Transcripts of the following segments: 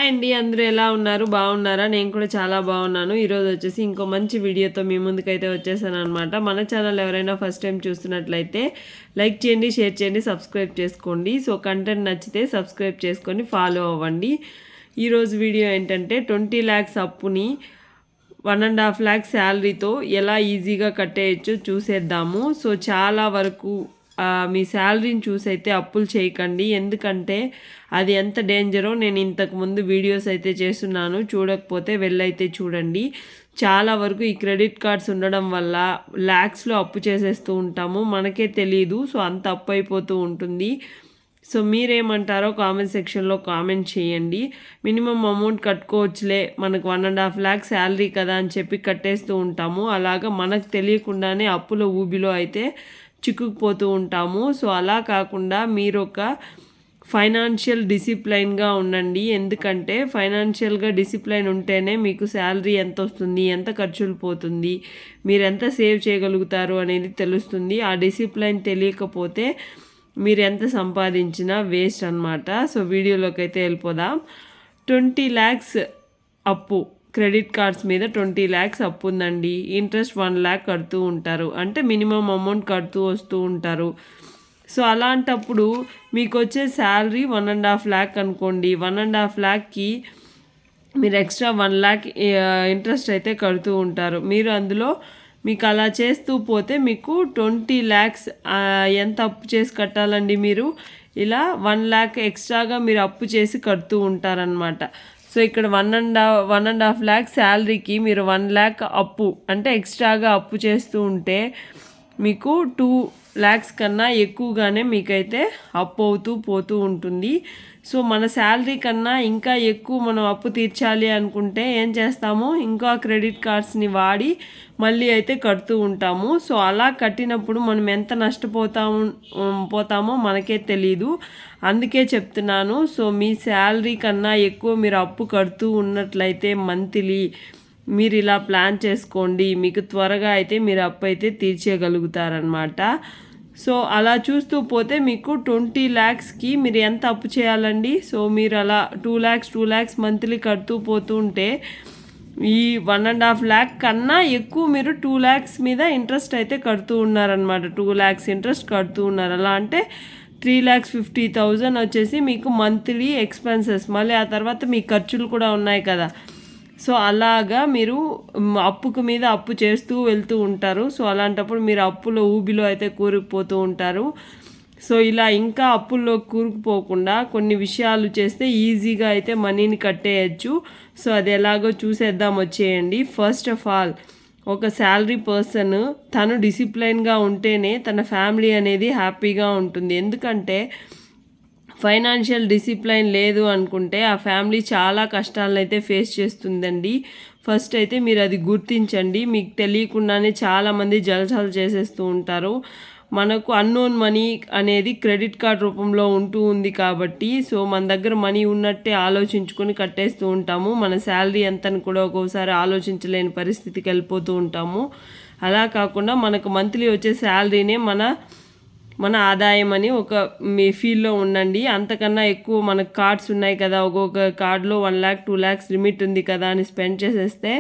Hi అండి, అందరూ ఎలా ఉన్నారు? బాగున్నారా? నేను కూడా చాలా బాగున్నాను. ఈరోజు వచ్చేసి ఇంకో మంచి వీడియోతో మీ ముందుకైతే వచ్చేసాను అనమాట. మన ఛానల్ ఎవరైనా ఫస్ట్ టైం చూస్తున్నట్లయితే లైక్ చేయండి, షేర్ చేయండి, సబ్స్క్రైబ్ చేసుకోండి. సో కంటెంట్ నచ్చితే సబ్స్క్రైబ్ చేసుకొని ఫాలో అవ్వండి. ఈరోజు వీడియో ఏంటంటే 20 lakhs అప్పుని 1.5 lakh శాలరీతో ఎలా ఈజీగా కట్టేయచ్చు చూసేద్దాము. సో చాలా వరకు మీ శాలరీని చూసైతే అప్పులు చేయకండి, ఎందుకంటే అది ఎంత డేంజరో నేను ఇంతకుముందు వీడియోస్ అయితే చేస్తున్నాను. చూడకపోతే వెళ్ళైతే చూడండి. చాలా వరకు ఈ క్రెడిట్ కార్డ్స్ ఉండడం వల్ల ల్యాక్స్లో అప్పు చేసేస్తూ ఉంటాము, మనకే తెలియదు. సో అంత అప్పు అయిపోతూ ఉంటుంది. సో మీరేమంటారో కామెంట్ సెక్షన్లో కామెంట్ చేయండి. మినిమం అమౌంట్ కట్టుకోవచ్చులే, మనకు 1.5 lakh శాలరీ కదా అని చెప్పి కట్టేస్తూ ఉంటాము. అలాగా మనకు తెలియకుండానే అప్పుల ఊబిలో అయితే చిక్కుకుపోతూ ఉంటాము. సో అలా కాకుండా మీరు ఒక ఫైనాన్షియల్ డిసిప్లైన్గా ఉండండి, ఎందుకంటే ఫైనాన్షియల్గా డిసిప్లైన్ ఉంటేనే మీకు శాలరీ ఎంత వస్తుంది, ఎంత ఖర్చులు పోతుంది, మీరు ఎంత సేవ్ చేయగలుగుతారు అనేది తెలుస్తుంది. ఆ డిసిప్లైన్ తెలియకపోతే మీరు ఎంత సంపాదించినా వేస్ట్ అనమాట. సో వీడియోలోకి అయితే వెళ్ళిపోదాం. 20 lakhs అప్పు, క్రెడిట్ కార్డ్స్ మీద 20 lakhs అప్పు ఉందండి. ఇంట్రెస్ట్ 1 lakh కడుతూ ఉంటారు, అంటే మినిమం అమౌంట్ కడుతూ వస్తూ ఉంటారు. సో అలాంటప్పుడు మీకు వచ్చే శాలరీ 1.5 lakh అనుకోండి. 1.5 lakhకి మీరు ఎక్స్ట్రా 1 lakh ఇంట్రెస్ట్ అయితే కడుతూ ఉంటారు. మీరు అందులో మీకు అలా చేస్తూ పోతే మీకు 20 lakhs ఎంత అప్పు చేసి కట్టాలండి? మీరు ఇలా 1 lakh ఎక్స్ట్రాగా మీరు అప్పు చేసి కడుతూ ఉంటారనమాట. సో ఇక్కడ 1.5 lakh శాలరీకి మీరు 1 lakh అప్పు, అంటే ఎక్స్ట్రాగా అప్పు చేస్తూ ఉంటే మీకు 2 lakhs కన్నా ఎక్కువగానే మీకైతే అప్పు అవుతూ పోతూ ఉంటుంది. సో మన శాలరీ కన్నా ఇంకా ఎక్కువ మనం అప్పు తీర్చాలి అనుకుంటే ఏం చేస్తాము? ఇంకా క్రెడిట్ కార్డ్స్ని వాడి మళ్ళీ అయితే కడుతూ ఉంటాము. సో అలా కట్టినప్పుడు మనం ఎంత పోతామో మనకే తెలీదు. అందుకే చెప్తున్నాను. సో మీ శాలరీ కన్నా ఎక్కువ మీరు అప్పు కడుతూ ఉన్నట్లయితే మంత్లీ మీరు ఇలా ప్లాన్ చేసుకోండి, మీకు త్వరగా అయితే మీరు అప్పు అయితే తీర్చేయగలుగుతారనమాట. సో అలా చూస్తూ పోతే మీకు 20 lakhsకి మీరు ఎంత అప్పు చేయాలండి? సో మీరు అలా 2 lakhs మంత్లీ కడుతూ పోతూ ఉంటే ఈ 1.5 lakh కన్నా ఎక్కువ మీరు 2 lakhs మీద ఇంట్రెస్ట్ అయితే కడుతూ ఉన్నారనమాట. 2 lakhs ఇంట్రెస్ట్ కడుతూ ఉన్నారు. అలా అంటే 3,50,000 వచ్చేసి మీకు మంత్లీ ఎక్స్పెన్సెస్, మళ్ళీ ఆ తర్వాత మీ ఖర్చులు కూడా ఉన్నాయి కదా. సో అలాగా మీరు అప్పుకు మీద అప్పు చేస్తూ వెళ్తూ ఉంటారు. సో అలాంటప్పుడు మీరు అప్పులో ఊబిలో అయితే కూరుకుపోతూ ఉంటారు. సో ఇలా ఇంకా అప్పుల్లో కూరుకుపోకుండా కొన్ని విషయాలు చేస్తే ఈజీగా అయితే మనీని కట్టేయచ్చు. సో అది ఎలాగో చూసేద్దాం, వచ్చేయండి. ఫస్ట్ ఆఫ్ ఆల్, ఒక శాలరీ పర్సన్ తను డిసిప్లైన్గా ఉంటేనే తన ఫ్యామిలీ అనేది హ్యాపీగా ఉంటుంది. ఎందుకంటే ఫైనాన్షియల్ డిసిప్లైన్ లేదు అనుకుంటే ఆ ఫ్యామిలీ చాలా కష్టాలను అయితే ఫేస్ చేస్తుందండి. ఫస్ట్ అయితే మీరు అది గుర్తించండి. మీకు తెలియకుండానే చాలామంది జల్సాలు చేసేస్తూ ఉంటారు. మనకు అన్నోన్ మనీ అనేది క్రెడిట్ కార్డ్ రూపంలో ఉంటూ ఉంది కాబట్టి, సో మన దగ్గర మనీ ఉన్నట్టే ఆలోచించుకొని కట్టేస్తూ ఉంటాము. మన శాలరీ ఎంతని కూడా ఒక్కోసారి ఆలోచించలేని పరిస్థితికి వెళ్ళిపోతూ ఉంటాము. అలా కాకుండా మనకు మంత్లీ వచ్చే శాలరీనే మన ఆదాయం అని ఒక మీ ఫీల్లో ఉండండి. అంతకన్నా ఎక్కువ మనకు కార్డ్స్ ఉన్నాయి కదా, ఒక్కొక్క కార్డులో 1 lakh 2 lakhs లిమిట్ ఉంది కదా అని స్పెండ్ చేసేస్తే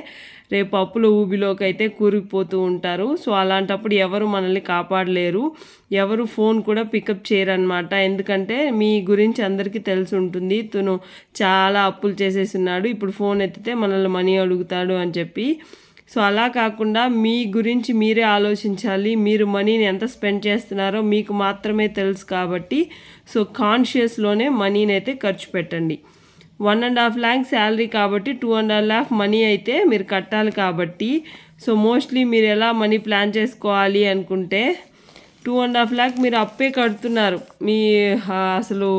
రేపు అప్పుల ఊబిలోకి అయితే కూరుకుపోతూ ఉంటారు. సో అలాంటప్పుడు ఎవరు మనల్ని కాపాడలేరు, ఎవరు ఫోన్ కూడా పికప్ చేయరనమాట. ఎందుకంటే మీ గురించి అందరికీ తెలిసి ఉంటుంది, తను చాలా అప్పులు చేసేస్తున్నాడు, ఇప్పుడు ఫోన్ ఎత్తితే మనల్ని మనీ అడుగుతాడు అని చెప్పి. సో అలా కాకుండా మీ గురించి మీరే ఆలోచించాలి. మీరు మనీని ఎంత స్పెండ్ చేస్తున్నారో మీకు మాత్రమే తెలుసు కాబట్టి, సో కాన్షియస్లోనే మనీని అయితే ఖర్చు పెట్టండి. 1.5 lakh శాలరీ కాబట్టి 2.5 lakh మనీ అయితే మీరు కట్టాలి కాబట్టి, సో మోస్ట్లీ మీరు ఎలా మనీ ప్లాన్ చేసుకోవాలి అనుకుంటే 2.5 lakh మీరు అప్పే కడుతున్నారు. మీ అసలు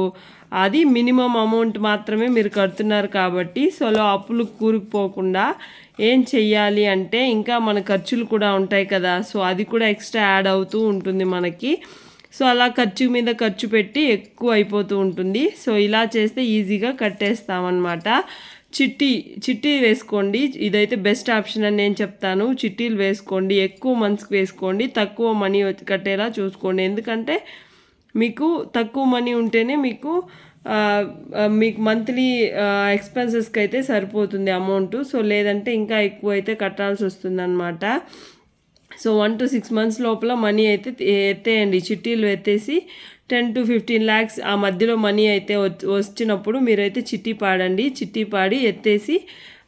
అది మినిమం అమౌంట్ మాత్రమే మీరు కడుతున్నారు కాబట్టి, సో అప్పులు కూరుకుపోకుండా ఏం చెయ్యాలి అంటే, ఇంకా మన ఖర్చులు కూడా ఉంటాయి కదా, సో అది కూడా ఎక్స్ట్రా యాడ్ అవుతూ ఉంటుంది మనకి. సో అలా ఖర్చు మీద ఖర్చు పెట్టి ఎక్కువ అయిపోతూ ఉంటుంది. సో ఇలా చేస్తే ఈజీగా కట్టేస్తామన్నమాట. చిట్టి వేసుకోండి, ఇదైతే బెస్ట్ ఆప్షన్ అని నేను చెప్తాను. చిట్టీలు వేసుకోండి, ఎక్కువ మంత్స్కి వేసుకోండి, తక్కువ మనీ కట్టేలా చూసుకోండి. ఎందుకంటే మీకు తక్కువ మనీ ఉంటేనే మీకు మీకు మంత్లీ ఎక్స్పెన్సెస్కి అయితే సరిపోతుంది అమౌంట్. సో లేదంటే ఇంకా ఎక్కువ అయితే కట్టాల్సి వస్తుందన్నమాట. సో 1 to 6 months లోపల మనీ అయితే ఎత్తేయండి. చిట్టీలు ఎత్తేసి 10 to 15 lakhs ఆ మధ్యలో మనీ అయితే వచ్చినప్పుడు మీరైతే చిట్టి పాడండి. చిట్టి పాడి ఎత్తేసి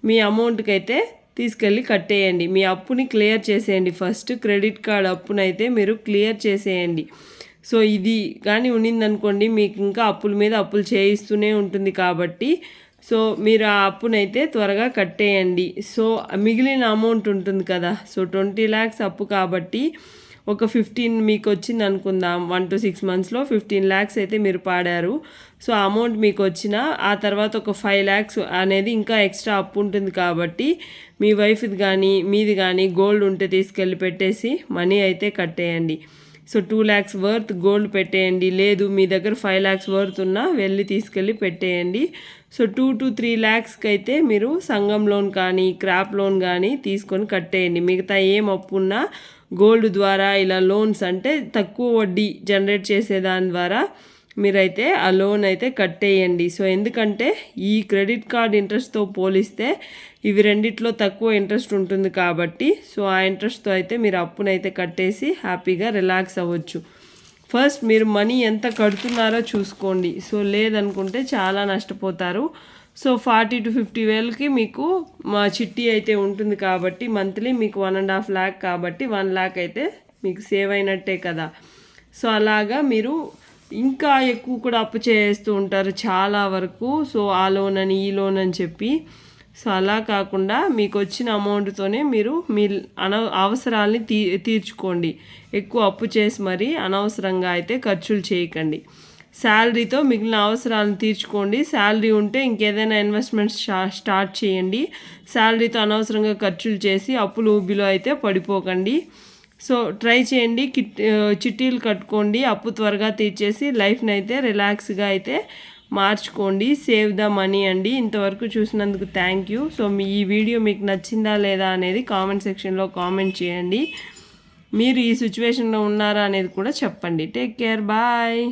మీ అమౌంట్కి అయితే తీసుకెళ్ళి కట్టేయండి. మీ అప్పుని క్లియర్ చేసేయండి. ఫస్ట్ క్రెడిట్ కార్డ్ అప్పునైతే మీరు క్లియర్ చేసేయండి. సో ఇది కానీ ఉన్నిందనుకోండి మీకు ఇంకా అప్పుల మీద అప్పులు చేయిస్తూనే ఉంటుంది కాబట్టి సో మీరు ఆ అప్పునైతే త్వరగా కట్టేయండి. సో మిగిలిన అమౌంట్ ఉంటుంది కదా, సో 20 lakhs అప్పు కాబట్టి ఒక 15 మీకు వచ్చింది అనుకుందాం. 1 to 6 monthsలో 15 lakhs అయితే మీరు పాడారు. సో అమౌంట్ మీకు వచ్చిన ఆ తర్వాత ఒక 5 lakhs అనేది ఇంకా ఎక్స్ట్రా అప్పు ఉంటుంది కాబట్టి మీ వైఫ్ది కానీ మీది కానీ గోల్డ్ ఉంటే తీసుకెళ్ళి పెట్టేసి మనీ అయితే కట్టేయండి. సో 2 lakhs వర్త్ గోల్డ్ పెట్టేయండి. లేదు మీ దగ్గర 5 lakhs వర్త్ ఉన్నా వెళ్ళి తీసుకెళ్ళి పెట్టేయండి. సో 2 to 3 lakhsకి అయితే మీరు సంఘం లోన్ కానీ క్రాప్ లోన్ కానీ తీసుకొని కట్టేయండి. మిగతా ఏం అప్పు ఉన్నా గోల్డ్ ద్వారా ఇలా లోన్స్ అంటే తక్కువ వడ్డీ జనరేట్ చేసే దాని ద్వారా మీరైతే ఆ లోన్ అయితే కట్టేయండి. సో ఎందుకంటే ఈ క్రెడిట్ కార్డ్ ఇంట్రెస్ట్తో పోలిస్తే ఇవి రెండిట్లో తక్కువ ఇంట్రెస్ట్ ఉంటుంది కాబట్టి సో ఆ ఇంట్రెస్ట్తో అయితే మీరు అప్పునైతే కట్టేసి హ్యాపీగా రిలాక్స్ అవ్వచ్చు. ఫస్ట్ మీరు మనీ ఎంత కడుతున్నారో చూసుకోండి. సో లేదనుకుంటే చాలా నష్టపోతారు. సో 40 to 50 వేలకి మీకు మా చిట్టి అయితే ఉంటుంది కాబట్టి మంత్లీ మీకు 1.5 lakh కాబట్టి 1 lakh అయితే మీకు సేవ్ అయినట్టే కదా. సో అలాగా మీరు ఇంకా ఎక్కువ కూడా అప్పు చేస్తూ ఉంటారు చాలా వరకు. సో ఆ లోన్ అని ఈ లోన్ అని చెప్పి సో అలా కాకుండా మీకు వచ్చిన అమౌంట్తోనే మీరు మీ అవసరాలని తీర్చుకోండి. ఎక్కువ అప్పు చేసి మరి అనవసరంగా అయితే ఖర్చులు చేయకండి. శాలరీతో మిగిలిన అవసరాలను తీర్చుకోండి. శాలరీ ఉంటే ఇంకేదైనా ఇన్వెస్ట్మెంట్స్ స్టార్ట్ చేయండి. శాలరీతో అనవసరంగా ఖర్చులు చేసి అప్పులు ఊబిలో అయితే పడిపోకండి. సో ట్రై చేయండి, చిట్టీలు కట్టుకోండి, అప్పు త్వరగా తీర్చేసి లైఫ్ని అయితే రిలాక్స్గా అయితే మార్చుకోండి. సేవ్ ద మనీ అండి. ఇంతవరకు చూసినందుకు థ్యాంక్ యూ. సో ఈ వీడియో మీకు నచ్చిందా లేదా అనేది కామెంట్ సెక్షన్లో కామెంట్ చేయండి. మీరు ఈ సిచ్యువేషన్లో ఉన్నారా అనేది కూడా చెప్పండి. Take care, bye.